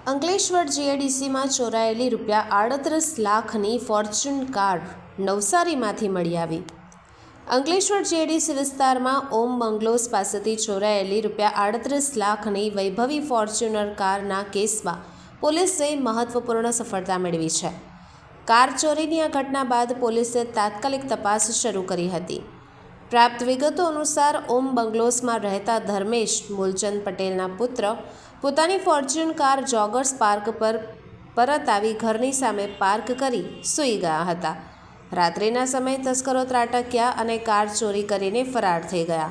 અંકલેશ્વર જીઆઈડીસીમાં ચોરાયેલી ₹38 લાખની Fortune car નવસારીમાંથી મળી આવી। અંકલેશ્વર જીઆઈડીસી વિસ્તારમાં ઓમ બંગલોઝ પાસેથી ચોરાયેલી ₹38 લાખની વૈભવી ફોર્ચ્યુનર કારના કેસમાં પોલીસે મહત્વપૂર્ણ સફળતા મેળવી છે। કાર ચોરીની આ ઘટના બાદ પોલીસે તાત્કાલિક તપાસ શરૂ કરી હતી। પ્રાપ્ત વિગતો અનુસાર ઓમ બંગલોઝમાં રહેતા ધર્મેશ મૂલચંદ પટેલના પુત્ર પોતાની ફોર્ચ્યુન કાર જોગર્સ પાર્ક પર પરત આવી ઘરની સામે પાર્ક કરી સૂઈ ગયા હતા। રાત્રિના સમયે તસ્કરો ત્રાટક્યા અને કાર ચોરી કરીને ફરાર થઈ ગયા।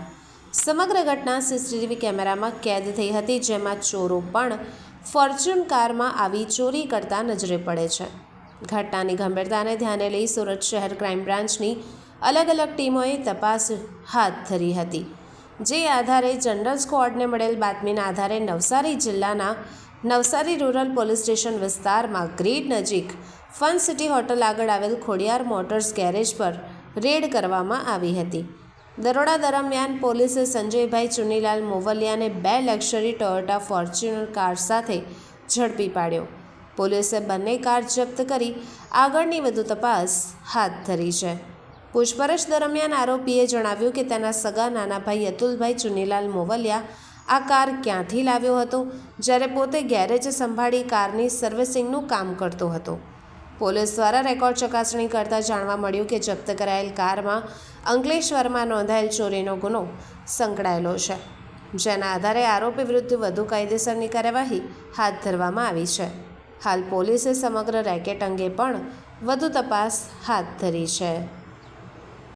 સમગ્ર ઘટના સીસીટીવી કેમેરામાં કેદ થઈ હતી, જેમાં ચોરો પણ ફોર્ચ્યુન કારમાં આવી ચોરી કરતા નજરે પડે છે। ઘટનાની ગંભીરતાને ધ્યાને લઈ સુરત શહેર ક્રાઇમ બ્રાન્ચની અલગ અલગ ટીમોએ તપાસ હાથ ધરી હતી, જે આધારે જનરલ સ્ક્વોડને મળેલ બાતમીના આધારે નવસારી જિલ્લાના નવસારી રૂરલ પોલીસ સ્ટેશન વિસ્તારમાં ગ્રીડ નજીક ફન સિટી હોટલ આગળ આવેલ ખોડિયાર મોટર્સ ગેરેજ પર રેડ કરવામાં આવી હતી। દરોડા દરમિયાન પોલીસે સંજયભાઈ ચુનીલાલ મોવલિયાને 2 લક્ઝરી ટોયોટા ફોર્ચ્યુનર કાર સાથે ઝડપી પાડ્યો। પોલીસે બંને કાર જપ્ત કરી આગળની વધુ તપાસ હાથ ધરી છે। પૂછપરછ દરમિયાન આરોપીએ જણાવ્યું કે તેના સગા નાના ભાઈ અતુલભાઈ ચુનીલાલ મોવલિયા આ કાર ક્યાંથી લાવ્યો હતો, જ્યારે પોતે ગેરેજ સંભાળી કારની સર્વિસિંગનું કામ કરતો હતો। પોલીસ દ્વારા રેકોર્ડ ચકાસણી કરતાં જાણવા મળ્યું કે જપ્ત કરાયેલ કારમાં અંકલેશ્વરમાં નોંધાયેલ ચોરીનો ગુનો સંકળાયેલો છે, જેના આધારે આરોપી વિરુદ્ધ વધુ કાયદેસરની કાર્યવાહી હાથ ધરવામાં આવી છે। હાલ પોલીસે સમગ્ર રેકેટ અંગે પણ વધુ તપાસ હાથ ધરી છે।